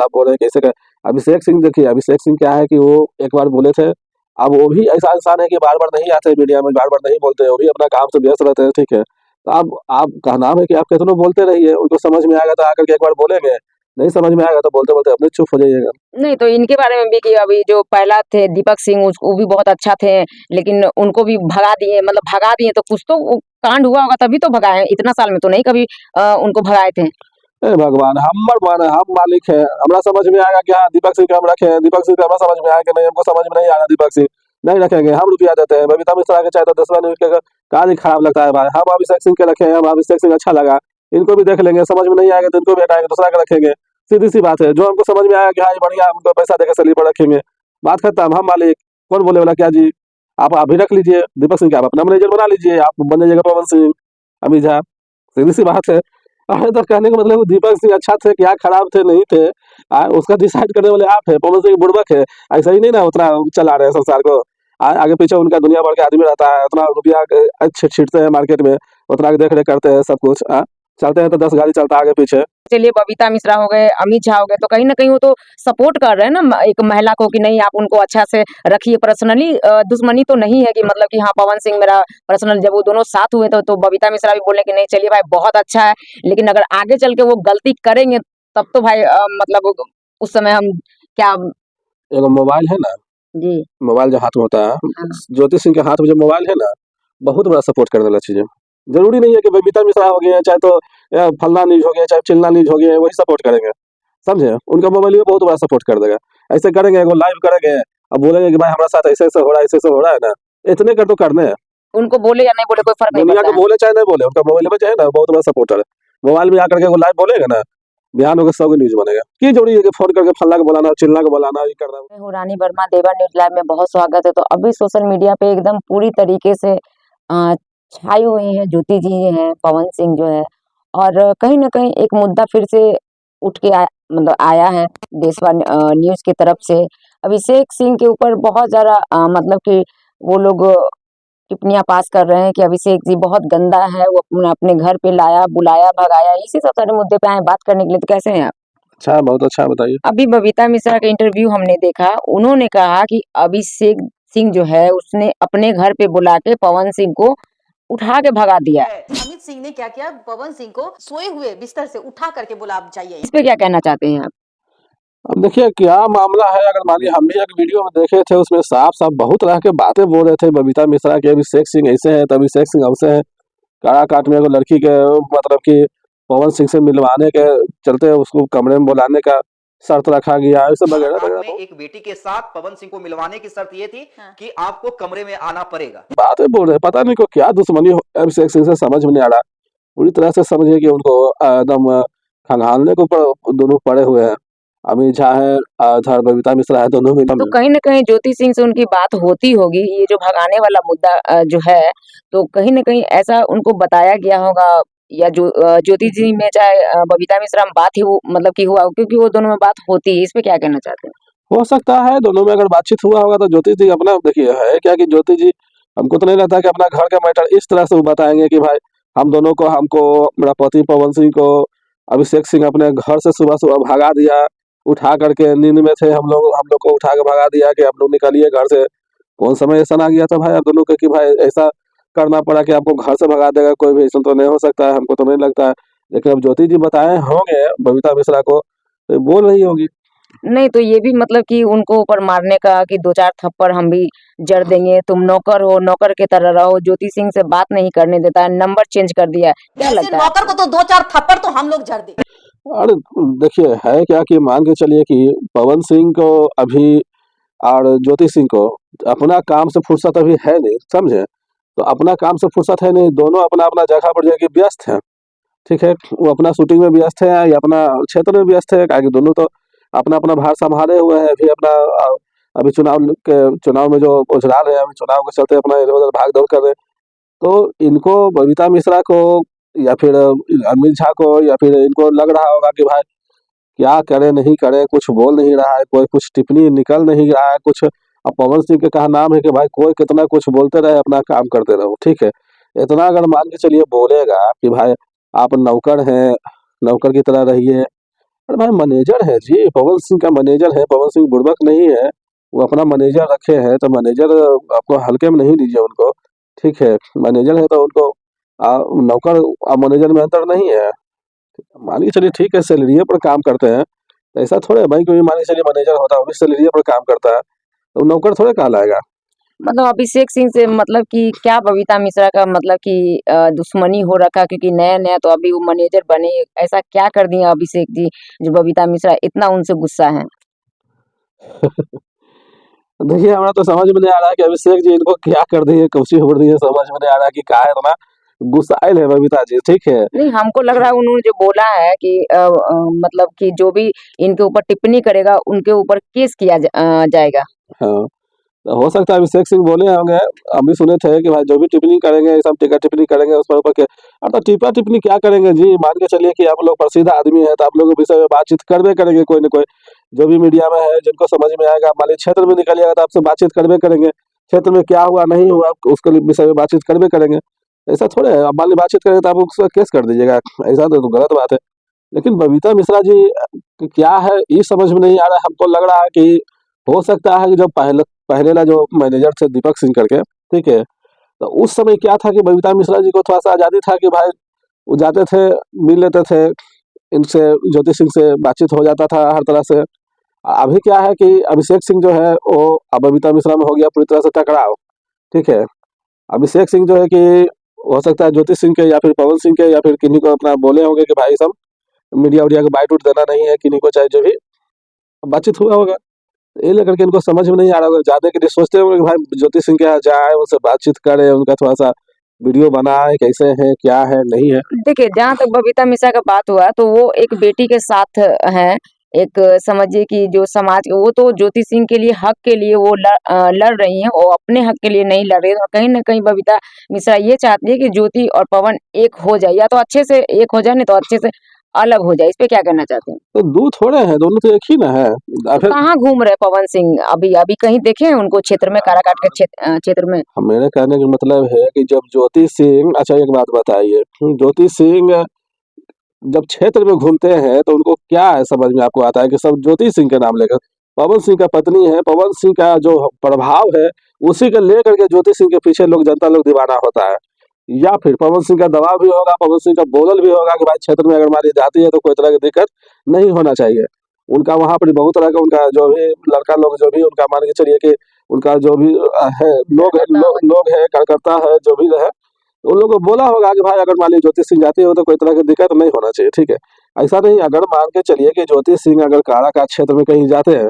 आप बोल रहे हैं कैसे कर अभिषेक सिंह देखिए, अभिषेक सिंह क्या है कि वो एक बार बोले थे, अब वो भी ऐसा इंसान है कि बार-बार नहीं आते मीडिया में, बार-बार नहीं बोलते हैं, वो भी अपना काम से व्यस्त रहते हैं, ठीक है। तो अब आपका नाम है कि आप कितनों बोलते रहिए, उनको समझ में आएगा तो आकर के एक बार बोलेंगे, नहीं समझ में आएगा तो बोलते-बोलते अपने चुप हो जाइएगा। नहीं तो इनके बारे में भी कि अभी जो पहला थे दीपक सिंह वो भी बहुत अच्छा थे, लेकिन उनको भी भगा दिए, मतलब भगा दिए तो कुछ तो कांड हुआ होगा तभी तो भगाए, इतना साल में तो नहीं कभी उनको भगाए थे। हे भगवान! हम मालिक हैं, हमरा समझ में आएगा कि हाँ, दीपक सिंह को हम रखे हैं, दीपक सिंह को हमरा समझ में आया कि नहीं, हमको समझ में नहीं आ रहा दीपक सिंह, नहीं रखेंगे, हम रुपया देते हैं, बबीता मिश्रा के चाहे तो 10वां न्यूज़ के कार्य खराब लगता है भाई, हम अभिषेक सिंह के रखे हैं, हम अभिषेक सिंह अच्छा लगा, इनको भी देख लेंगे, समझ में नहीं आएगा तो इनको भी हटाएँगे, दूसरा का रखेंगे, सीधी-सी बात है, जो हमको समझ में आया कि हाँ, ये बढ़िया है, उनको पैसा देके स्लीपर रखेंगे, बात खत्म, हम मालिक, कौन बोले वाला क्या जी? आप अभी रख लीजिए, दीपक सिंह को आप अपना मैनेजर बना लीजिए, आप बन जाइएगा पवन सिंह, अमित झा, सीधी-सी बात है। अरे तो कहने का मतलब दीपक सिंह अच्छा थे क्या खराब थे नहीं थे उसका डिसाइड करने वाले आप है, पवन सिंह बुड़बक है, ऐसा ही नहीं ना उतना चला रहे हैं संसार को। आगे पीछे उनका दुनिया भर के आदमी रहता है, उतना रुपया छींटते हैं मार्केट में, उतना देख रेख करते हैं सब कुछ। चलते हैं तो 10 गाड़ी चलता है आगे पीछे। चलिए बबीता मिश्रा हो गए, अमित झा हो गए, तो कहीं न कहीं वो तो सपोर्ट कर रहे हैं ना एक महिला को कि नहीं आप उनको अच्छा से रखिए। पर्सनली दुश्मनी तो नहीं है कि मतलब कि हाँ, पवन सिंह मेरा पर्सनल, जब वो दोनों साथ हुए तो बबीता मिश्रा भी बोले कि नहीं चलिए भाई बहुत अच्छा है, लेकिन अगर आगे चल के वो गलती करेंगे तब तो भाई मतलब उस समय हम क्या। एगो मोबाइल है ना, जी। मोबाइल जो हाथ में होता है, हाँ। ज्योति सिंह के हाथ में जो मोबाइल है ना, बहुत बड़ा सपोर्ट कर देना चाहिए। जरूरी नहीं है कि बबीता मिश्रा हो गया चाहे तो फलना न्यूज हो गया चाहे चिल्ला न्यूज हो गया वही सपोर्ट करेंगे, समझे? उनका मोबाइल भी बहुत बड़ा सपोर्ट कर देगा। ऐसे करेंगे, एगो लाइव करेंगे, अब बोलेंगे कि भाई हमारे साथ ऐसे-ऐसे हो रहा है, ऐसे-ऐसे हो रहा है ना, इतने कर तो करने हैं। उनको बोले या नहीं बोले कोई फर्क नहीं दुनिया पड़ता को है। बोले चाहे नहीं बोले, उनका मोबाइल में चाहे ना बहुत बड़ा सपोर्टर है। मोबाइल में आकर के वो लाइव बोलेगा ना, बिहान होकर 100 न्यूज बनेगा। की जरूरी है कि फोन करके फल्ला को बुलाना, चिल्ला को बुलाना, ये करना। मैं हूँ रानी वर्मा, देवर न्यूज लाइव में बहुत स्वागत है। तो अभी सोशल मीडिया पे एकदम पूरी तरीके से छाई हुई है ज्योति जी हैं, पवन सिंह जो है, और कहीं न कहीं एक मुद्दा फिर से उठ के मतलब आया है देशवा न्यूज़ की तरफ से। अभिषेक सिंह के ऊपर बहुत ज़्यादा मतलब कि वो लोग टिप्पणियाँ पास कर रहे हैं कि अभिषेक जी बहुत गंदा है, वो अपने घर पे लाया, बुलाया, भगाया, इसी सब सारे मुद्दे पे आए बात करने के लिए। तो कैसे हैं आप? अच्छा, बहुत अच्छा बताइए। अभी बबीता मिश्रा का इंटरव्यू हमने देखा, उन्होंने कहा कि अभिषेक सिंह जो है उसने अपने घर पे बुला के पवन सिंह को उठा के भगा दिया। अमित सिंह ने क्या किया, पवन सिंह को सोए हुए बिस्तर से उठा करके बोला आप जाइए। इस पे क्या कहना चाहते हैं आप? अब देखिए क्या मामला है, अगर मानिए हम भी एक वीडियो में देखे थे, उसमें साफ-साफ बहुत तरह के बातें बोल रहे थे बबीता मिश्रा के, अभिषेक सिंह ऐसे हैं, तो अभिषेक सिंह वैसे हैं। काराकाट में एगो लड़की के मतलब कि पवन सिंह से मिलवाने के चलते उसको कमरे में बुलाने का शर्त रखा गया, ऐसे काराकाट वगैरह-वगैरह में एक बेटी के साथ पवन सिंह को मिलवाने की शर्त ये थी कि आपको कमरे में आना पड़ेगा। बातें बोल रहे हैं, पता नहीं को क्या दुश्मनी हो अभिषेक सिंह से समझ में नहीं आ रहा। पूरी तरह से समझिए कि उनको एकदम खंगालने के ऊपर दोनों पड़े हुए हैं। अमित झा है, इधर बबीता मिश्रा है, दोनों तो मिल कहीं न कहीं ज्योति सिंह से उनकी बात होती होगी, ये जो भगाने वाला मुद्दा जो है, तो कहीं न कहीं ऐसा उनको बताया गया होगा या जो ज्योति जी में चाहे बबीता मिश्रा में बात ही वो मतलब कि हुआ हो, क्योंकि वो दोनों में बात होती है। इस पे क्या कहना चाहते हैं? हो सकता है दोनों में अगर बातचीत हुआ होगा तो ज्योति जी अपना देखिए है क्या कि ज्योति जी हमको तो नहीं लगता कि अपना घर का मैटर इस तरह से वो बताएँगे कि भाई हम दोनों को हमको मेरा पति पवन सिंह को अभिषेक सिंह अपने घर से सुबह-सुबह भगा दिया, उठा करके नींद में थे हम लोग को उठा के भगा दिया कि आप लोग निकलिए घर से। कौन समय ऐसा आ गया था भाई आप दोनों को कि भाई ऐसा करना पड़ा कि आपको घर से भगा देगा कोई भी, ऐसा तो नहीं हो सकता है, हमको तो नहीं लगता है। लेकिन अब ज्योति जी बताए होंगे बबीता मिश्रा को, तो बोल रही होंगी। नहीं तो ये भी मतलब कि उनको ऊपर मारने का कि 2-4 थप्पड़ हम भी जड़ देंगे, तुम नौकर हो, नौकर की तरह रहो, ज्योति सिंह से बात नहीं करने देता है, नंबर चेंज कर दिया है। क्या ऐसे लगता है नौकर को आपको? तो 2-4 थप्पड़ तो हम लोग जड़ दे। अरे देखिए है क्या कि मान के चलिए कि पवन सिंह को अभी और ज्योति सिंह को अपना काम से फुर्सत अभी है नहीं, समझे? तो अपना काम से फुर्सत है नहीं, दोनों अपना-अपना जगह पर जो है कि व्यस्त हैं, ठीक है? वो अपना शूटिंग में व्यस्त है या अपना क्षेत्र में व्यस्त है, काहे कि दोनों तो अपना-अपना भार सँभाले हुए हैं, अभी अपना अभी चुनाव में जो उछाल है, अभी चुनाव के चलते अपना इधर-उधर भाग-दौड़ कर रहे हैं। तो इनको बबीता मिश्रा को या फिर अमित झा को या फिर इनको लग रहा होगा कि भाई क्या करे नहीं करे, कुछ बोल नहीं रहा है, कोई कुछ टिप्पणी निकल नहीं रहा है कुछ। अब पवन सिंह का नाम है कि भाई कोई कितना कुछ बोलते रहे, अपना काम करते रहो, ठीक है? इतना अगर मान के चलिए बोलेगा कि भाई आप नौकर हैं, नौकर की तरह रहिए, अरे भाई मैनेजर है जी, पवन सिंह का मैनेजर है, पवन सिंह बुड़बक नहीं है। वो अपना मैनेजर रखे हैं, तो मैनेजर आपको हल्के में नहीं लीजिए उनको, ठीक है? मैनेजर है तो उनको नौकर और मैनेजर में अंतर नहीं है। मान के चलिए ठीक है, सैलरी पर काम करते हैं, तो ऐसा थोड़े है भाई, कोई मान के चलिए मैनेजर होता है, वो भी सैलरी पर काम करता है, तो नौकर थोड़े कहलाएगा। मतलब अभिषेक सिंह से मतलब कि क्या बबीता मिश्रा का मतलब कि दुश्मनी हो रखा, क्योंकि नया-नया तो अभी वो मैनेजर बने, ऐसा क्या कर दिए अभिषेक जी जो बबीता मिश्रा इतना उनसे गुस्सा है? देखिए, हमें तो समझ में नहीं आ रहा है कि अभिषेक जी इनको क्या कर दिए, कुर्सी फोड़ दी है, समझ में नहीं आ रहा है कि काहे इतना गुस्साइल है बबीता जी, ठीक है? नहीं, हमको लग रहा है उन्होंने जो बोला है कि मतलब कि जो भी इनके ऊपर टिप्पणी करेगा, उनके ऊपर केस किया जाएगा। हाँ, तो हो सकता है अभिषेक सिंह बोले होंगे, हम भी सुने थे कि भाई जो भी टिप्पणी करेंगे, ये सब टिप्पणी करेंगे उस पर ऊपर के। तो टिप्पणी क्या करेंगे जी, मान के चलिए कि आप लोग प्रसिद्ध आदमी है, तो आप लोग के विषय में बातचीत करबे करेंगे, कोई न कोई जो भी मीडिया में है, जिनको समझ में आएगा, मान लीजिए क्षेत्र में निकलिएगा तो आपसे बातचीत करबे करेंगे, क्षेत्र में क्या हुआ नहीं हुआ उसके विषय में बातचीत करबे करेंगे। ऐसा थोड़े है, अब मान लीजिए बातचीत करें तो आप उसका केस कर दीजिएगा, ऐसा तो गलत बात है। लेकिन बबीता मिश्रा जी क्या है ये समझ में नहीं आ रहा है। हमको लग रहा है कि हो सकता है कि जो पहले पहले ना जो मैनेजर थे दीपक सिंह करके, ठीक है? तो उस समय क्या था कि बबीता मिश्रा जी को थोड़ा-सा आज़ादी था कि भाई वो जाते थे, मिल लेते थे, इनसे ज्योति सिंह से बातचीत हो जाता था हर तरह से। अभी क्या है कि अभिषेक सिंह जो है वो बबीता मिश्रा में हो गया पूरी तरह से टकराव, ठीक है? अभिषेक सिंह जो है कि हो सकता है ज्योति सिंह के या फिर पवन सिंह के या फिर किन्हीं को अपना बोले होंगे कि भाई सब मीडिया-उडिया को बाइट-उट देना नहीं है, किन्हीं को चाहे जो भी बातचीत हुआ होगा। ये लेकर के इनको समझ में नहीं आ रहा होगा, जाने के लिए सोचते होंगे कि भाई ज्योति सिंह के यहाँ जाए, उनसे बातचीत करें, उनका थोड़ा-सा वीडियो बनाए, कैसे हैं, क्या है, नहीं है। देखिए, जहाँ तक बबीता मिश्रा का बात हुआ, तो वो एक बेटी के साथ हैं। एक समझिए कि जो समाज वो तो ज्योति सिंह के लिए हक के लिए वो लड़ रही हैं, वो अपने हक के लिए नहीं लड़ रही हैं, और कहीं न कहीं बबीता मिश्रा ये चाहती है कि ज्योति और पवन एक हो जाए, या तो अच्छे से एक हो जाए, नहीं तो अच्छे से अलग हो जाए। इस पे क्या कहना चाहते हैं? तो 2 थोड़े हैं, दोनों तो एक ही ना है। तो फिर कहाँ घूम रहे पवन सिंह? अभी अभी कहीं देखे हैं उनको क्षेत्र में, काराकाट के क्षेत्र में? मेरे कहने का मतलब है कि जब ज्योति सिंह, अच्छा एक बात बताइए, ज्योति सिंह जब क्षेत्र में घूमते हैं तो उनको क्या है समझ में आपको आता है कि सब ज्योति सिंह के नाम लेकर? पवन सिंह का पत्नी है, पवन सिंह का जो प्रभाव है, उसी को लेकर के ज्योति सिंह के पीछे लोग, जनता लोग दीवाना होता है। या फिर पवन सिंह का दबाव भी होगा, पवन सिंह का बोलल भी होगा कि भाई क्षेत्र में अगर मान जाती है तो कोई तरह की दिक्कत नहीं होना चाहिए। उनका वहाँ पर बहुत तरह का उनका जो भी लड़का लोग जो भी उनका मान के चलिए कि उनका जो भी है लोग है, कार्यकर्ता है, जो भी है, उन लोगों को बोला होगा कि भाई अगर मान लीजिए ज्योति सिंह जाती हो तो कोई तरह की दिक्कत नहीं होना चाहिए, ठीक है? ऐसा नहीं, अगर मान के चलिए कि ज्योति सिंह अगर काराकाट क्षेत्र में कहीं जाते हैं,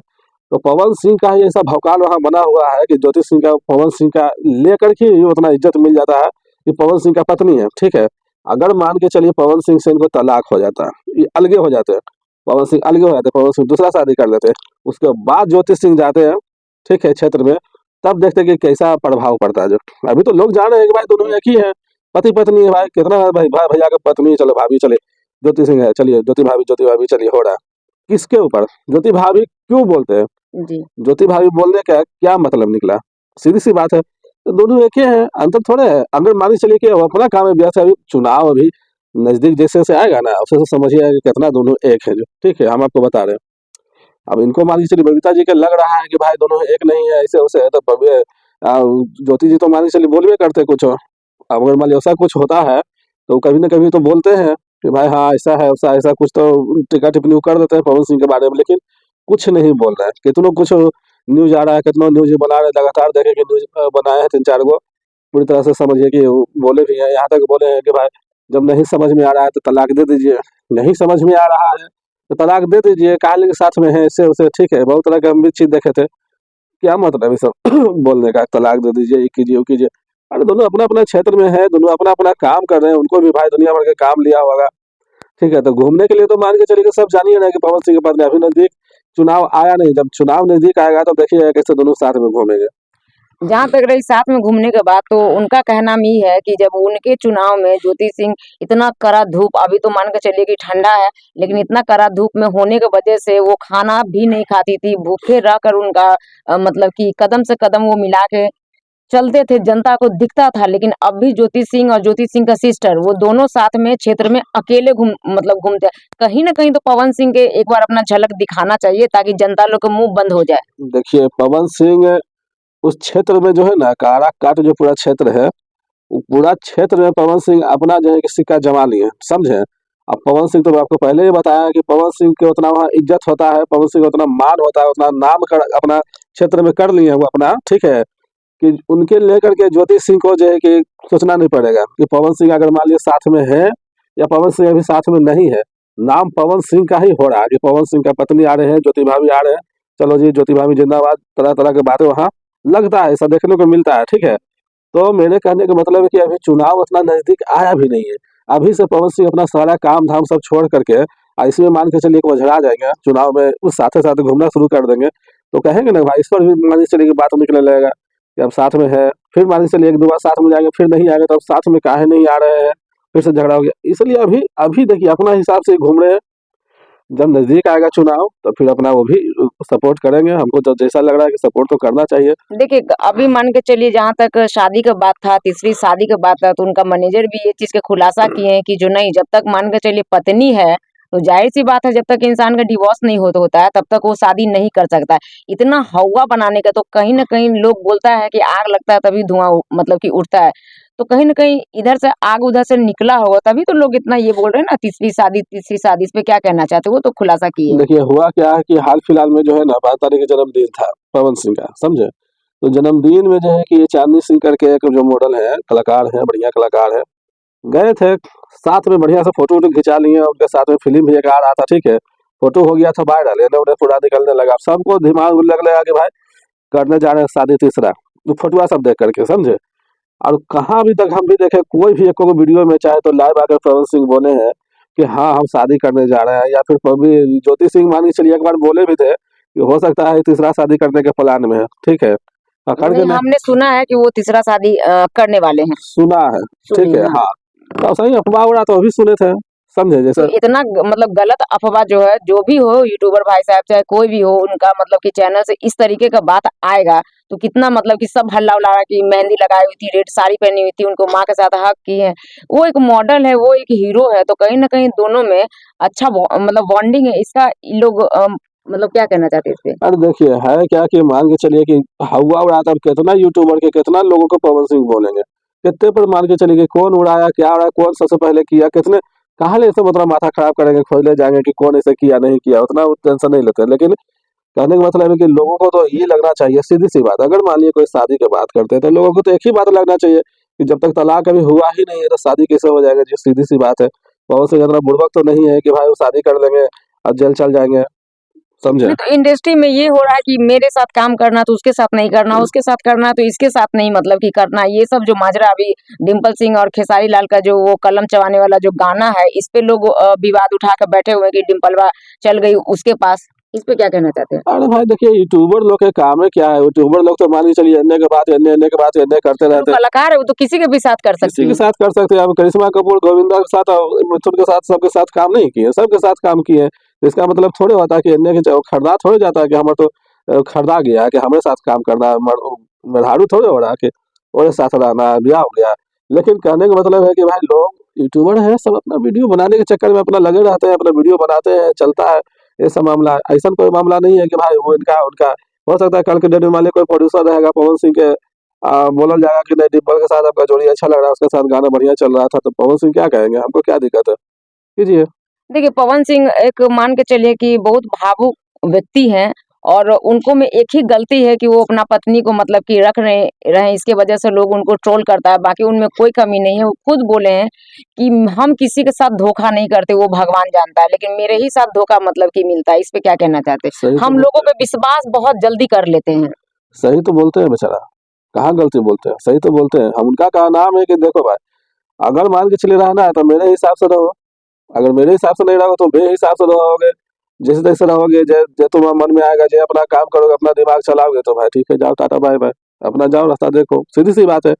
तो पवन सिंह का ही ऐसा भौकाल वहाँ बना हुआ है कि ज्योति सिंह का पवन सिंह का लेकर के ही उतना इज्जत मिल जाता है कि पवन सिंह का पत्नी है, ठीक है? अगर मान के चलिए पवन सिंह से इनको तलाक हो जाता है, ये अलगे हो जाते हैं, पवन सिंह अलगे हो जाते हैं, पवन सिंह दूसरा शादी कर लेते हैं, उसके बाद ज्योति सिंह जाते हैं, ठीक है, क्षेत्र में, तब देखते हैं कि कैसा प्रभाव पड़ता है जो। अभी तो लोग जान रहे हैं कि भाई दोनों एक ही है, पति-पत्नी है भाई, कितना है भाई, भैया का पत्नी, चलो भाभी चले, ज्योति सिंह है, चलिए ज्योति भाभी चलिए, हो रहा है। किसके ऊपर? ज्योति भाभी क्यों बोलते हैं? जी। ज्योति भाभी बोलने का क्या मतलब निकला? सीधी-सी बात है, तो दोनों एक ही हैं, अंतर थोड़े है। अगर मान के चलिए कि वो अपना काम में व्यस्त है, अभी चुनाव अभी नज़दीक जैसे-जैसे आएगा ना, वैसे-वैसे समझिए कि कितना दोनों एक हैं जो, ठीक है? हम आपको बता रहे हैं। अब इनको मान के चलिए बबीता जी के लग रहा है कि भाई दोनों एक नहीं है, ऐसे-वैसे है, तो ज्योति जी तो मान के चलिए बोलबे करते कुछ। अब अगर मान लीजिए ऐसा कुछ होता है, तो कभी न कभी तो बोलते हैं कि भाई हाँ, ऐसा है, वैसा ऐसा कुछ तो टीका-टिप्पणी वो कर देते हैं पवन सिंह के बारे में, लेकिन कुछ नहीं बोल रहे हैं। कितनों कुछ न्यूज़ आ रहा है, कितनों न्यूज़ बना रहे हैं, लगातार देखें कि न्यूज़ बनाए हैं 3-4 गो, पूरी तरह से समझिए कि वो बोले भी हैं, यहाँ तक बोले हैं कि भाई जब नहीं समझ में आ रहा है तो तलाक दे दीजिए, नहीं समझ में आ रहा है तो तलाक दे दीजिए, काहे के साथ में है, ऐसे-वैसे, ठीक है? बहुत तरह के हम भी चीज़ देखे थे। क्या मतलब है ये सब बोलने का, तलाक दे दीजिए, ये कीजिए, वो कीजिए। अरे दोनों अपना-अपना क्षेत्र में है, दोनों अपना-अपना काम कर रहे हैं, उनको भी भाई दुनिया भर के काम लिया होगा, ठीक है? तो घूमने के लिए तो मान के चलिए कि सब जान ही रहे हैं कि पवन सिंह के पत्नी अभी नज़दीक चुनाव आया नहीं, जब चुनाव नज़दीक आएगा तो देखिएगा कैसे दोनों साथ में घूमेंगे। जहाँ तक रही साथ में घूमने के बात, तो उनका कहना ये है कि जब उनके चुनाव में ज्योति सिंह इतना कड़ा धूप, अभी तो मान के चलिए कि ठंडा है, लेकिन इतना कड़ा धूप में होने की वजह से वो खाना भी नहीं खाती थी, भूखे रहकर उनका मतलब कि कदम से कदम वो मिला के चलते थे, जनता को दिखता था, लेकिन अब भी ज्योति सिंह और ज्योति सिंह का सिस्टर वो दोनों साथ में क्षेत्र में अकेले घूमते हैं। कहीं न कहीं तो पवन सिंह के एक बार अपना झलक दिखाना चाहिए ताकि जनता लोग का मुँह बंद हो जाए। देखिए पवन सिंह उस क्षेत्र में जो है ना, काराकाट जो पूरा क्षेत्र है, वो पूरा क्षेत्र में पवन सिंह अपना जो है कि सिक्का जमा लिए हैं, समझे? अब पवन सिंह तो मैं आपको पहले ही बताया कि पवन सिंह के उतना वहाँ इज्जत होता है, पवन सिंह का उतना मान होता है, उतना नाम कर अपना क्षेत्र में कर लिए हैं वो अपना, ठीक है? कि उनके लेकर के ज्योति सिंह को जो है कि सोचना नहीं पड़ेगा कि पवन सिंह अगर मान लीजिए साथ में है या पवन सिंह अभी साथ में नहीं है, नाम पवन सिंह का ही हो रहा है कि पवन सिंह का पत्नी आ रहे हैं, ज्योति भाभी आ रहे हैं, चलो जी ज्योति भाभी जिंदाबाद, तरह तरह की बातें वहाँ लगता है, ऐसा देखने को मिलता है, ठीक है? तो मेरे कहने का मतलब है कि अभी चुनाव उतना नजदीक आया भी नहीं है, अभी से पवन सिंह अपना सारा काम धाम सब छोड़ करके इसमें मान के चलिए कि वो झड़ा जाएंगे चुनाव में, उस साथ साथ घूमना शुरू कर देंगे, तो कहेंगे ना भाई इस पर भी मान के चलिए कि बात निकलने लगेगा कि अब साथ में है, फिर मान के चलिए एक दो बार साथ में जाएंगे, फिर नहीं आएंगे तो अब साथ में काहे नहीं आ रहे हैं, फिर से झगड़ा हो गया। इसलिए अभी अभी देखिए अपना हिसाब से घूम रहे हैं, जब नजदीक आएगा चुनाव तो फिर अपना वो भी सपोर्ट करेंगे, हमको तो जैसा लग रहा है कि सपोर्ट तो करना चाहिए। देखिए, अभी मान के चलिए जहाँ तक शादी का बात था, तीसरी शादी का बात था, तो उनका मैनेजर भी ये चीज़ का खुलासा किए हैं कि जो नहीं, जब तक मान के चलिए पत्नी है, तो ज़ाहिर-सी बात है जब तक इंसान का डिवोर्स नहीं होता है, तब तक वो शादी नहीं कर सकता है। इतना हौवा बनाने का तो कहीं न कहीं लोग बोलता है कि आग लगता है तभी धुआँ मतलब कि उठता है। तो कहीं न कहीं इधर से आग उधर से निकला होगा तभी तो लोग इतना ये बोल रहे हैं ना तीसरी शादी, इस पे क्या कहना चाहते हो? वो तो खुलासा किए हैं। देखिए हुआ क्या है कि हाल फिलहाल में जो है ना 5 तारीख का जन्मदिन था पवन सिंह का, समझे? तो जन्मदिन में जो है कि ये चांदनी सिंह करके एक जो मॉडल है, कलाकार है, बढ़िया कलाकार है, गए थे साथ में बढ़िया से फोटो वोटो खिंचा लिए, उनके साथ में फिल्म भी एक आ रहा था, ठीक है? फोटो हो गया था वायरल, इन्हें उन्हें पूरा निकलने लगा, सबको दिमाग में लगने लगा कि भाई करने जा रहे हैं शादी तीसरा, तो फोटुआ सब देख करके, समझे? और कहाँ अभी तक हम भी देखे कोई भी एक वीडियो में चाहे तो लाइव आकर पवन सिंह बोले हैं कि हाँ हम शादी करने जा रहे हैं, या फिर कभी ज्योति सिंह मान के चलिए एक बार बोले भी थे कि हो सकता है तीसरा शादी करने के प्लान में है, ठीक है? अखड़ के नहीं, ने हमने सुना है कि वो तीसरा शादी करने वाले हैं। सुना है, सुनी ठीक है, है, हाँ। हाँ। तो सही अफवाह उड़ा तो अभी सुने थे, समझे? तो जैसे इतना मतलब गलत अफ़वाह जो है, जो भी हो यूट्यूबर भाई साहब चाहे कोई भी हो, उनका मतलब कि चैनल से इस तरीके का बात आएगा, तो कितना मतलब कि सब हल्ला उल्ला रहा कि मेहंदी लगाई हुई थी, रेड साड़ी पहनी हुई थी, उनको माँ के साथ हग की है। वो एक मॉडल है, वो एक हीरो है, तो कहीं न कहीं दोनों में अच्छा मतलब बॉन्डिंग है। इसका ये लोग मतलब क्या कहना चाहते हैं इस पे? अरे देखिए है क्या कि मान के चलिए कि हवा उड़ाता, अब कितना यूट्यूबर के कितना लोगों को पवन सिंह बोलेंगे, कितने पर मान के चलिए कि कौन उड़ाया, क्या उड़ाया, कौन सबसे पहले किया, कितने कहाँ ले ऐसे मतलब माथा खराब करेंगे, खोजने जाएंगे कि कौन ऐसे किया नहीं किया, उतना वो टेंशन नहीं लेते। लेकिन कहने का मतलब है कि लोगों को तो ये लगना चाहिए, सीधी सी बात, अगर मान लीजिए कोई शादी की बात करते हैं तो लोगों को तो एक ही बात लगना चाहिए कि जब तक तलाक अभी हुआ ही नहीं है तो शादी कैसे हो जाएगा जी, सीधी सी बात है। पवन सिंह इतना बुड़बक तो नहीं है कि भाई वो शादी कर लेंगे और जेल चल जाएंगे, समझे? नहीं तो इंडस्ट्री में ये हो रहा है कि मेरे साथ काम करना तो उसके साथ नहीं करना, उसके साथ करना तो इसके साथ नहीं मतलब कि करना। ये सब जो माजरा अभी डिम्पल सिंह और खेसारी लाल का जो वो कलम चबाने वाला जो गाना है, इस पे लोग विवाद उठा कर बैठे हुए हैं कि डिम्पलवा चल गई उसके पास। इस पे क्या कहना चाहते हैं? अरे भाई देखिए यूट्यूबर लोग के काम है क्या है, यूट्यूबर लोग तो मान के चलिए अन्य के बात अन्य अन्य के बात अन्य करते जो रहते हैं, कलाकार है वो तो किसी के भी साथ कर किसी सकती के है। साथ कर सकते हैं। अब करिश्मा कपूर गोविंदा के साथ और मिथुन के साथ सबके साथ काम नहीं किए, सबके साथ काम किए, इसका मतलब थोड़े होता है कि अन्य के खरीदा थोड़े जाता है कि हमारे तो खरीदा गया है कि हमारे साथ काम करना, मेहरारू थोड़े हो रहा है कि और साथ रहना, ब्याह हो गया। लेकिन कहने का मतलब है कि भाई लोग यूट्यूबर है, सब अपना वीडियो बनाने के चक्कर में अपना लगे रहते हैं, अपना वीडियो बनाते हैं, चलता है ये सब मामला। ऐसा कोई मामला नहीं है कि भाई वो इनका उनका हो सकता है कल के डेट में मान लीजिए कोई प्रोड्यूसर रहेगा पवन सिंह के, बोला जाएगा कि नहीं डिम्पल के साथ आपका जोड़ी अच्छा लग रहा है, उसके साथ गाना बढ़िया चल रहा था, तो पवन सिंह क्या कहेंगे, हमको क्या दिक्कत है, कीजिए। देखिए पवन सिंह एक मान के चलिए कि बहुत भावुक व्यक्ति हैं और उनको में एक ही गलती है कि वो अपना पत्नी को मतलब कि रख रहे इसके वजह से लोग उनको ट्रोल करता है, बाकी उनमें कोई कमी नहीं है। वो खुद बोले हैं कि हम किसी के साथ धोखा नहीं करते, वो भगवान जानता है, लेकिन मेरे ही साथ धोखा मतलब कि मिलता है। इस पे क्या कहना चाहते हैं? सही तो हम लोगों पे विश्वास बहुत जल्दी कर लेते हैं। सही तो बोलते हैं बेचारा, कहाँ गलती बोलते हैं, सही तो बोलते हैं। हम उनका कहा नाम है कि देखो भाई अगर मान के चले रहना है तो मेरे हिसाब से रहो, अगर मेरे हिसाब से नहीं रहोगे तो मेरे हिसाब से रहोगे, जैसे तैसे रहोगे, जो तुम्हारे मन में आएगा, जो अपना काम करोगे, अपना दिमाग चलाओगे, तो भाई ठीक है, जाओ टाटा बाय बाय, अपना जाओ रास्ता देखो, सीधी सी बात है।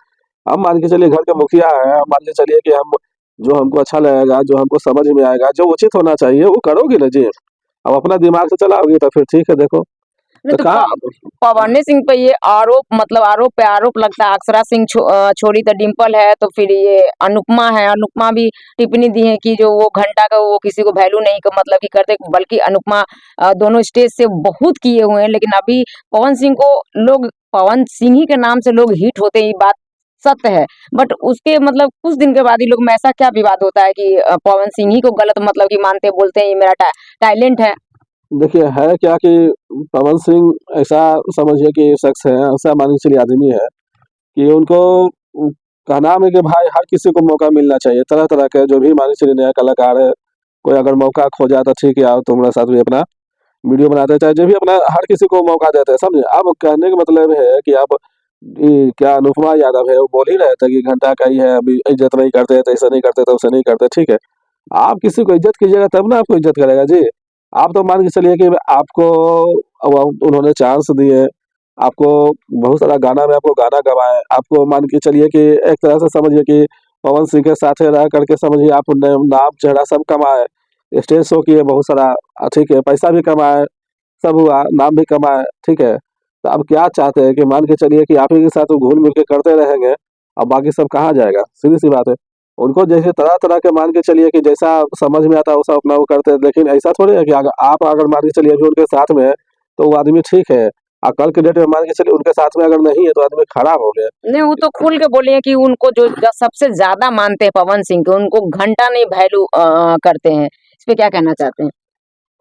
हम मान के चलिए घर के मुखिया है, हम मान के चलिए कि हम जो हमको अच्छा लगेगा, जो हमको समझ में आएगा, जो उचित होना चाहिए वो करोगे ना जी। अब अपना दिमाग से चलाओगे तो फिर ठीक है, देखो। नहीं तो तो कहा पवन सिंह पे ये आरोप पे आरोप लगता है। अक्षरा सिंह छोड़ी तो डिम्पल है, तो फिर ये अनुपमा है। अनुपमा भी टिप्पणी दी है कि जो वो घंटा का वो किसी को वैल्यू नहीं मतलब कि करते, बल्कि अनुपमा दोनों स्टेज से बहुत किए हुए हैं। लेकिन अभी पवन सिंह को लोग पवन सिंह ही के नाम से लोग हिट होते हैं, ये बात सत्य है। बट उसके मतलब कुछ दिन के बाद ही लोग में ऐसा क्या विवाद होता है कि पवन सिंह ही को गलत मतलब कि मानते बोलते हैं ये मेरा टैलेंट है। देखिए है क्या कि पवन सिंह ऐसा समझिए कि शख्स है, ऐसा मान के चलिए आदमी है कि उनको कहना है कि भाई हर किसी को मौका मिलना चाहिए। तरह तरह के जो भी मान के चलिए नया कलाकार है, कोई अगर मौका खो जाता ठीक है, आओ तुम्हारे साथ भी अपना वीडियो बनाते हैं, चाहे जो भी अपना हर किसी को मौका देते हैं, समझे। अब कहने का मतलब है कि आप क्या अनुपमा यादव है वो बोल ही रहे थे कि घंटा का ही है, अभी इज्जत नहीं करते तो ऐसा नहीं करते तो उसे नहीं करते, ठीक है। आप किसी को इज्जत कीजिएगा तब ना आपको इज्जत करेगा जी। आप तो मान के चलिए कि आपको अब उन्होंने चांस दिए, आपको बहुत सारा गाना में आपको गाना गवाए, आपको मान के चलिए कि एक तरह से समझिए कि पवन सिंह के साथ रह करके समझिए आप नाम चेहरा सब कमाए, स्टेज शो किए बहुत सारा, ठीक है, पैसा भी कमाए, सब हुआ, नाम भी कमाए, ठीक है। तो अब क्या चाहते हैं कि मान के चलिए कि आप ही के साथ वो घुल मिल के करते रहेंगे, अब बाकी सब कहाँ जाएगा, सीधी सी बात है। उनको जैसे तरह तरह के मान के चलिए कि जैसा समझ में आता है वैसा अपना वो करते हैं, लेकिन ऐसा थोड़ी है कि अगर आप अगर मान के चलिए अभी उनके साथ में है तो वो आदमी ठीक है, और कल के डेट में मान के चलिए उनके साथ में अगर नहीं है तो आदमी खराब हो गया। नहीं, वो तो खुल के बोले हैं कि उनको जो सबसे ज्यादा मानते हैं पवन सिंह को, उनको घंटा नहीं वैल्यू करते हैं। इस पे क्या कहना चाहते हैं?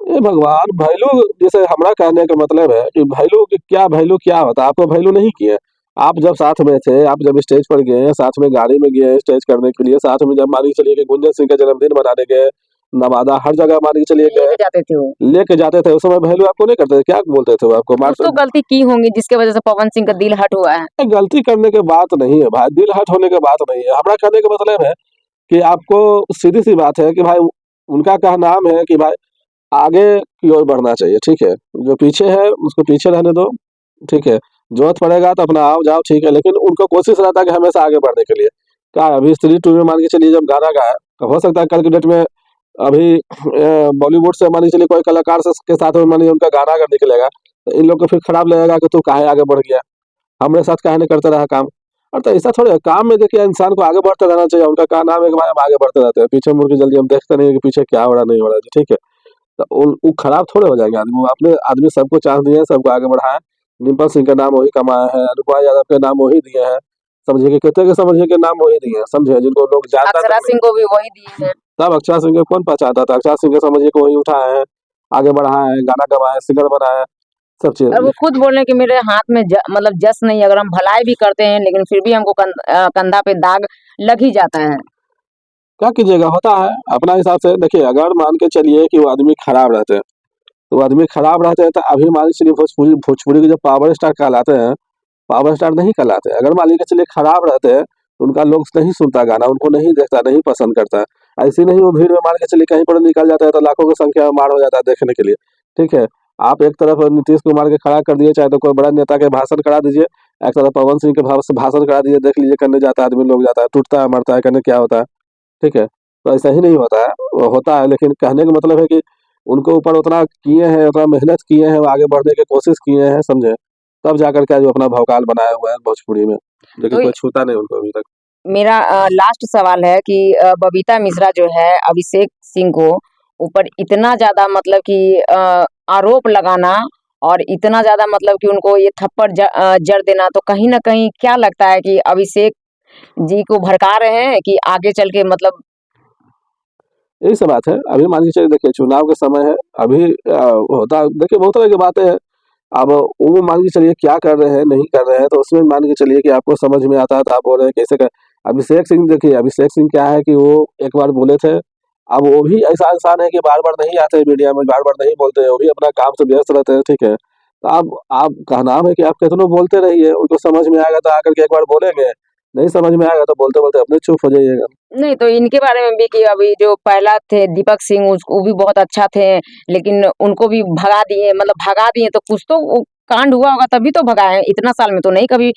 ये भगवान वैल्यू, जैसे हमारा कहने का मतलब है कि वैल्यू क्या होता है, आपको वैल्यू नहीं किए। आप जब साथ में थे, आप जब स्टेज पर गए, साथ में गाड़ी में गए स्टेज करने के लिए, साथ में जब मान के चलिए कि गुंजन सिंह का जन्मदिन मनाने गए, नवादा हर जगह मान के चलिए गए, लेके जाते थे वो। लेके जाते थे, उस समय वैल्यू आपको नहीं करते थे, क्या बोलते थे वो आपको मार। कुछ तो गलती की होंगी जिसके वजह से पवन सिंह का दिल हट हुआ है। गलती करने के बात नहीं है भाई, दिल हट होने के बात नहीं है। हमारा कहने का मतलब है कि आपको सीधी सी बात है कि भाई उनका क्या नाम है कि भाई आगे की ओर बढ़ना चाहिए, ठीक है। जो पीछे है उसको पीछे रहने दो, ठीक है। जरूरत पड़ेगा तो अपना आओ जाओ, ठीक है, लेकिन उनको कोशिश रहता है कि हमेशा आगे बढ़ने के लिए। क्या है, अभी स्त्री टू में मान के चलिए जब गाना गाया, तो हो सकता है कल की डेट में अभी बॉलीवुड से मान के चलिए कोई कलाकार से के साथ में मानिए उनका गाना अगर निकलेगा तो इन लोग को फिर खराब लगेगा कि तू काहे आगे बढ़ गया, हमारे साथ काहे नहीं करते रहा काम। और तो ऐसा थोड़ा है, काम में देखिए इंसान को आगे बढ़ते रहना चाहिए। उनका क्या नाम है कि भाई हम आगे बढ़ते रहते हैं, पीछे मुड़ के जल्दी हम देखते नहीं है कि पीछे क्या हो रहा नहीं हो रहा है, ठीक है। तो वो खराब थोड़े हो जाएंगे आदमी, वो अपने आदमी सबको चांस दिए हैं, सबको आगे बढ़ाया है। डिम्पल सिंह का नाम वही कमाया है, अनुपमा यादव के नाम वही दिए हैं, समझिए कि कितने के समझिए के नाम वही दिए हैं, समझे, जिनको लोग जानता अक्षरा तक नहीं। सिंह को भी वही दिए हैं। तब अक्षरा सिंह को कौन पहचानता था, अक्षरा सिंह के समझिए को वही उठाया है, आगे बढ़ाया है, गाना गवाया है, सिंगर बनाया है, सब और वो चीज। खुद बोल रहे हैं कि मेरे हाथ में मतलब जस नहीं, अगर हम भलाई भी करते हैं लेकिन फिर भी हमको कंधा पे दाग लग ही जाता है। क्या कीजिएगा, होता है अपना हिसाब से। देखिए अगर मान के चलिए कि वो आदमी खराब रहते हैं, तो वो आदमी खराब रहते हैं तो अभी मान के चलिए भोजपुरी के जो पावर स्टार कहलाते हैं, पावर स्टार नहीं कहलाते। अगर मान लीजिए चलिए खराब रहते हैं तो उनका लोग नहीं सुनता गाना, उनको नहीं देखता, नहीं पसंद करता है। ऐसे नहीं वो भीड़ में मान के चलिए कहीं पर निकल जाता है तो लाखों की संख्या में मार हो जाता है देखने के लिए, ठीक है। आप एक तरफ नीतीश कुमार के खड़ा कर दिए, चाहे तो कोई बड़ा नेता के भाषण करा दीजिए, एक तरफ पवन सिंह के भाषण करा दीजिए, देख लीजिए करने जाता है आदमी, लोग जाता है, टूटता है, मरता है, करने क्या होता है, ठीक है। तो ऐसा ही नहीं होता है, वो होता है, लेकिन कहने का मतलब है कि उनको ऊपर उतना किए हैं, उतना मेहनत किए हैं, वो आगे बढ़ने की कोशिश किए हैं, समझे। तब जाकर के आज वो अपना भौकाल बनाया हुआ है भोजपुरी में, लेकिन तो कोई छूता नहीं उनको अभी तक। मेरा लास्ट सवाल है कि बबीता मिश्रा जो है अभिषेक सिंह को ऊपर इतना ज्यादा मतलब कि आरोप लगाना, और इतना ज्यादा मतलब कि उनको ये थप्पड़ जड़ देना, तो कहीं ना कहीं क्या लगता है कि अभिषेक जी को भड़का रहे हैं कि आगे चल के मतलब। यही सब बात है। अभी मान के चलिए देखिए चुनाव के समय है, अभी होता देखिए बहुत तरह की बातें हैं। अब वो मान के चलिए क्या कर रहे हैं नहीं कर रहे हैं, तो उसमें मान के चलिए कि आपको समझ में आता है तो आप बोल रहे हैं कैसे कर। अभिषेक सिंह देखिए, अभिषेक सिंह क्या है कि वो एक बार बोले थे, अब वो भी ऐसा इंसान है कि बार बार नहीं आते मीडिया में, बार बार नहीं बोलते हैं, वो भी अपना काम से व्यस्त रहते हैं, ठीक है। तो आप का नाम है कि आप कितनों बोलते रहिए, उनको समझ में आएगा तो आकर के एक बार बोलेंगे, नहीं समझ में आएगा तो बोलते बोलते अपने चुप हो जाइएगा। नहीं, तो इनके बारे में भी कि अभी जो पहला थे दीपक सिंह, वो भी बहुत अच्छा थे, लेकिन उनको भी भगा दिए, मतलब भगा दिए तो कुछ तो कांड हुआ होगा तभी तो भगाए, इतना साल में तो नहीं कभी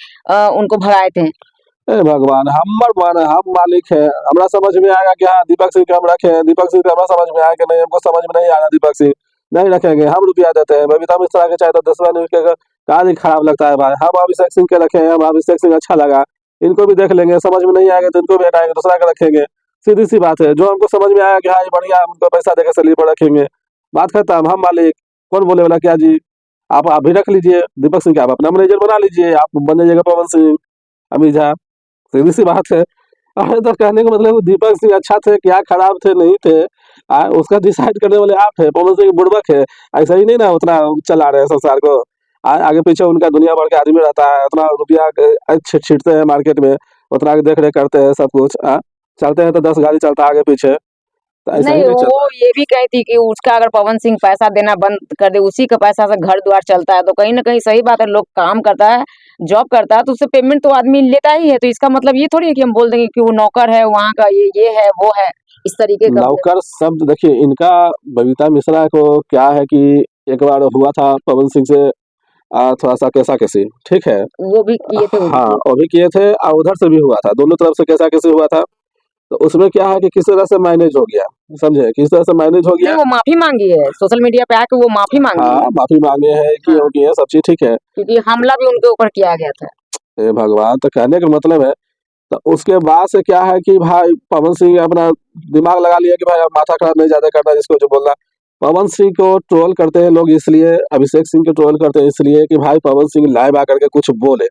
उनको भगाए थे। ए भगवान, हम मालिक है, हमरा समझ में आएगा कि हाँ दीपक सिंह के हम रखे हैं, दीपक सिंह का हमरा समझ में आया कि नहीं, हमको समझ में नहीं आ रहा दीपक सिंह। नहीं रखेंगे, हम रुपया देते हैं। बबीता मिश्रा के चाहे तो 10वां न्यूज के काज ही खराब लगता है भाई। हम अभिषेक सिंह के रखे हैं, हम अभिषेक सिंह अच्छा लगा, इनको भी देख लेंगे, समझ में नहीं आएगा तो इनको भी हटाएंगे, दूसरा का रखेंगे। सीधी सी बात है, जो हमको समझ में आया कि हाँ ये बढ़िया, उनको पैसा देकर सैलरी पर रखेंगे, बात खत्म। हम मालिक, कौन बोले वाला क्या जी। आप भी रख लीजिए दीपक सिंह के, आप अपना मैनेजर बना लीजिए, आप बन जाइएगा पवन सिंह, अमित झा, सीधी सी बात है। अरे तो कहने का मतलब दीपक सिंह अच्छा थे क्या खराब थे नहीं थे, उसका डिसाइड करने वाले आप है। पवन सिंह बुड़बक है, ऐसा ही नहीं ना उतना चला रहे हैं संसार को। आगे पीछे उनका दुनिया भर के आदमी रहता है, उतना रुपया छीटते हैं मार्केट में, उतना देख रेख करते हैं सब कुछ। चलते हैं तो 10 गाड़ी चलता है आगे पीछे, तो ऐसा ही नहीं, नहीं वो चलता। ये भी कहती कि उसका अगर पवन सिंह पैसा देना बंद कर दे, उसी के पैसा से घर द्वार चलता है, तो कहीं ना कहीं सही बात है। लोग काम करता है, जॉब करता है, तो उससे पेमेंट तो आदमी लेता ही है। तो इसका मतलब ये थोड़ी है कि हम बोल देंगे कि वो नौकर है वहाँ का, ये है वो है, इस तरीके का मतलब। नौकर शब्द देखिए इनका, बबीता मिश्रा को क्या है कि एक बार हुआ था पवन सिंह से थोड़ा सा कैसा कैसी, ठीक है। वो भी किए थे हाँ, उनसे। वो भी किए थे और उधर से भी हुआ था, दोनों तरफ से कैसा कैसे हुआ था। तो उसमें क्या है कि किस तरह से मैनेज हो गया, समझे, किस तरह से मैनेज हो नहीं, गया। वो माफी मांगी है, सोशल मीडिया पे आके वो माफी मांगी हाँ, है। माफी मांगे हैं कि हाँ, वो किए, सब चीज ठीक है। क्योंकि हमला भी उनके ऊपर किया गया था। हे भगवान, तो कहने का मतलब है, तो उसके बाद से क्या है कि भाई पवन सिंह अपना दिमाग लगा लिया कि भाई अब माथा खराब नहीं ज्यादा करना, जिसको जो बोलना। पवन सिंह को ट्रोल करते हैं लोग इसलिए, अभिषेक सिंह को ट्रोल करते हैं इसलिए कि भाई पवन सिंह लाइव आकर के कुछ बोले,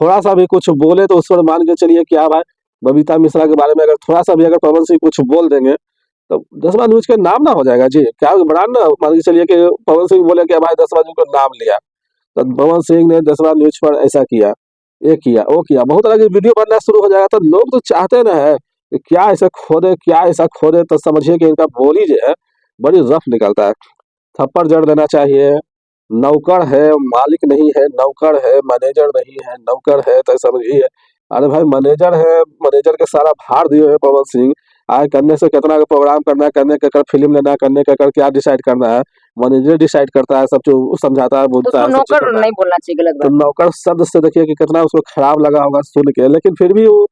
थोड़ा सा भी कुछ बोले तो उस पर मान के चलिए क्या भाई, बबीता मिश्रा के बारे में अगर थोड़ा सा भी अगर पवन सिंह कुछ बोल देंगे तो 10वां न्यूज के नाम ना हो जाएगा जी। क्या ब्रांड ना मान के चलिए कि पवन सिंह बोले कि भाई 10वां न्यूज का नाम लिया, तो पवन सिंह ने 10वां न्यूज पर ऐसा किया, ये किया वो किया, बहुत तरह की वीडियो बनना शुरू हो जाएगा। तो लोग तो चाहते ना है कि क्या ऐसा खोदे क्या ऐसा खोदे, तो समझिए कि इनका बोली जो है बड़ी रफ निकलता है। थप्पड़ जड़ देना चाहिए। नौकर है, मालिक नहीं है, नौकर है, मैनेजर नहीं है, नौकर है, तो समझिए। अरे भाई मैनेजर है, मैनेजर के सारा भार दिए हुए पवन सिंह। आए करने से कितना का प्रोग्राम करना है, करने के कर फिल्म लेना है, करने के कर क्या डिसाइड करना है, मैनेजर डिसाइड करता है, सब जो समझाता है तो बोलता उसको है, सब चीज नौकर करता है। नहीं बोलना चाहिए, गलत तो बात है। नौकर शब्द से देखिए कि कितना उसको खराब लगा होगा सुन के, लेकिन फिर भी वो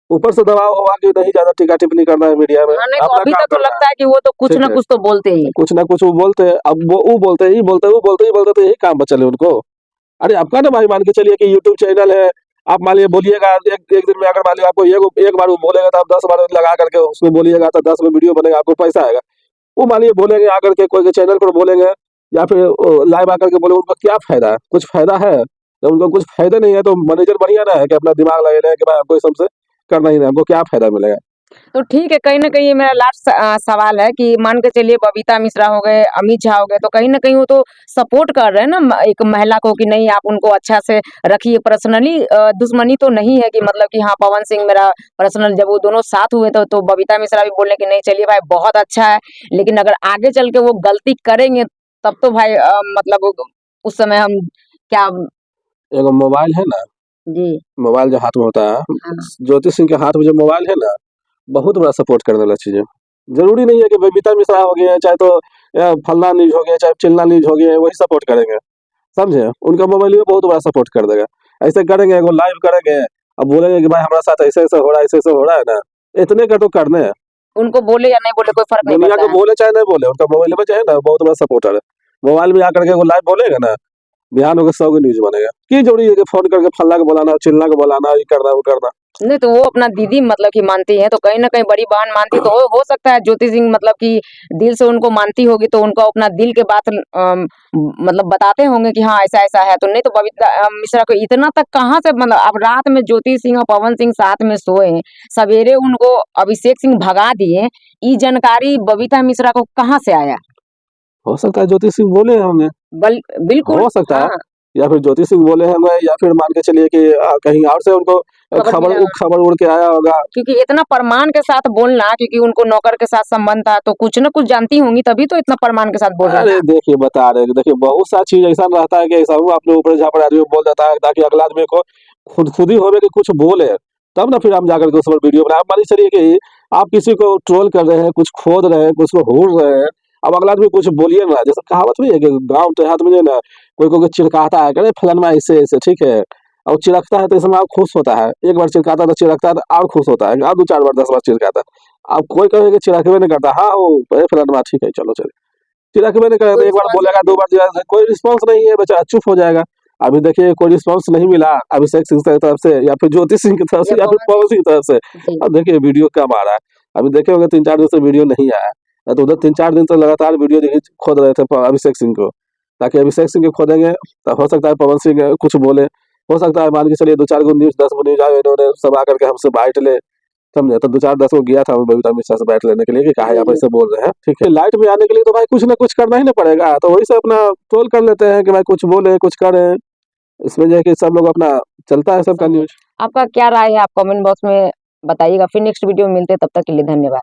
ऊपर से दबाव होगा कि नहीं ज्यादा टीका टिप्पणी करना है मीडिया में, हाँ, नहीं तो अपना अभी काम तक तो करना है। लगता है कि वो तो कुछ ठीक ना है, कुछ तो बोलते ही। कुछ ना कुछ वो बोलते हैं, अब वो बोलते हैं, ये बोलते हैं, वो बोलते ही बोलते, तो यही काम बचल है उनको। अरे आपका ना भाई मान के चलिए कि यूट्यूब चैनल है, आप मान लीजिए बोलिएगा एक दिन में, अगर मान लीजिए आपको एक बार वो बोलेगा तो आप 10 बार लगा करके उसमें बोलिएगा तो 10 में वीडियो बनेगा, आपको पैसा आएगा। वो मान लीजिए बोलेंगे आकर के कोई के चैनल पर बोलेंगे या फिर लाइव आकर के बोले, उनको क्या फायदा है, कुछ फायदा है। जब उनको कुछ फायदा नहीं है तो मैनेजर बढ़िया ना है कि अपना दिमाग लगे रहे कि भाई हमको इस सबसे करना ही नहीं, हमको क्या फायदा मिलेगा। तो ठीक है, कहीं न कहीं ये मेरा लास्ट सवाल है कि मान के चलिए बबीता मिश्रा हो गए, अमित झा हो गए, तो कहीं न कहीं वो तो सपोर्ट कर रहे हैं ना एक महिला को कि नहीं आप उनको अच्छा से रखिए पर्सनली। दुश्मनी तो नहीं है कि मतलब कि हाँ, पवन सिंह मेरा पर्सनल, जब वो दोनों साथ हुए तो बबीता मिश्रा भी बोले कि नहीं चलिए भाई बहुत अच्छा है, लेकिन अगर आगे चल के वो गलती करेंगे तब तो भाई मतलब उस समय हम क्या। एगो मोबाइल है ना, जी। मोबाइल जो हाथ में होता है, हाँ। ज्योति सिंह के हाथ में जो मोबाइल है ना, बहुत बड़ा सपोर्ट करने वाला चीज है। जरूरी नहीं है कि बबीता मिश्रा हो गए, चाहे तो फलना न्यूज हो गया, चाहे चिल्ला न्यूज हो गया, वही सपोर्ट करेंगे, समझे। उनका मोबाइल भी बहुत बड़ा सपोर्ट कर देगा। ऐसे करेंगे, एगो लाइव करेंगे, अब बोलेंगे कि भाई हमारे साथ ऐसे ऐसे हो रहा है, ऐसे ऐसे हो रहा है ना, इतने का तो करने हैं। उनको बोले या नहीं बोले कोई फर्क नहीं दुनिया पड़ता को है। बोले चाहे नहीं बोले, उनका मोबाइल में चाहे ना बहुत बड़ा सपोर्टर है। मोबाइल में आकर के एगो लाइव बोलेगा ना, बिहान होकर 100 की न्यूज बनेगा। की जरूरी है कि फोन करके फल्ला को बुलाना, चिल्ला को बुलाना, ये करना वो करना। नहीं तो वो अपना दीदी मतलब कि मानती है, तो कहीं न कहीं बड़ी बहन मानती तो हो सकता है ज्योति सिंह मतलब कि दिल से उनको मानती होगी, तो उनको अपना दिल के बात मतलब बताते होंगे कि हाँ, ऐसा-ऐसा है। तो नहीं तो बबीता मिश्रा को इतना तक कहाँ से, मतलब अब रात में ज्योति सिंह और पवन सिंह साथ में सोए, सवेरे उनको अभिषेक सिंह भगा दिए, ये जानकारी बबीता मिश्रा को कहाँ से आया? हो सकता है ज्योति सिंह बोले होंगे, बिल्कुल, हो सकता है, हाँ, या फिर ज्योति सिंह बोले होंगे, या फिर मान के चलिए कि कहीं और से उनको खबर खबर मिला। खबर उड़ के आया होगा। क्योंकि इतना प्रमाण के साथ बोलना, क्योंकि उनको नौकर के साथ संबंध था, तो कुछ न कुछ जानती होंगी तभी तो इतना प्रमाण के साथ बोल रहे हैं अरे ना। देखिए बता रहे हैं, देखिए बहुत सा चीज ऐसा रहता है कि ऐसा हुआ अपने ऊपर झापड़ आदमी बोल देता है, ताकि अगला आदमी को खुद ही होवे कि कुछ बोले, तब ना फिर हम जाकर के उस पर वीडियो बनाए। मान चलिए कि आप किसी को ट्रोल कर रहे हैं, कुछ खोद रहे हैं, कुछ को हूड़ रहे हैं, अब अगला आदमी कुछ बोलिए ना, जैसे कहावत नहीं है कि गाँव देहात में जो है ना, कोई चिढ़काता है, करे फलाना ऐसे ऐसे, ठीक है, और चिढ़कता है तो इसमें और खुश होता है। एक बार चिढ़काता है तो चिढ़कता है तो और खुश होता है, और 2-4 बार 10 बार चिढ़काता है। अब कोई कहे कि चिढ़कबे नहीं करता, हाँ वो फलाना ठीक है, चलो चलो। चिढ़ा के मैंने कहा कोई एक बार response बोलेगा, नहीं 2 बार दिया, कोई रिस्पॉन्स नहीं है, बेचारा चुप हो जाएगा। अभी देखिए कोई रिस्पॉन्स नहीं मिला अभिषेक सिंह की तरफ से या फिर ज्योति सिंह की तरफ से या या फिर पवन पवन सिंह की तरफ से। जी, अब देखिए वीडियो कब आ रहा है। अभी देखे होंगे 3-4 दिन से वीडियो नहीं आया है। तो उधर 3-4 दिन से लगातार वीडियो देखिए खोद रहे थे अभिषेक सिंह को, ताकि अभिषेक सिंह को खोदेंगे तो हो सकता है पवन सिंह कुछ बोले, हो सकता है मान के चलिए 2-4 गो न्यूज़ 10 गो न्यूज़ आए, इन्होंने सब आकर के हमसे बाइट ले, समझे? तो 2-4-10 को गया था बबीता मिश्रा से बाइट लेने के लिए कि काहे जी, आप जी। ऐसे बोल रहे हैं, ठीक है? लाइट में आने के लिए तो भाई कुछ ना कुछ करना ही ना पड़ेगा, तो वही से अपना ट्रोल कर लेते हैं कि भाई कुछ बोले, कुछ करें। इसमें जो है कि सब लोग अपना चलता है सबका समझे। न्यूज़। आपका क्या राय है? आप कमेंट बॉक्स में बताइएगा। फिर नेक्स्ट वीडियो में मिलते हैं, तब तक के लिए धन्यवाद।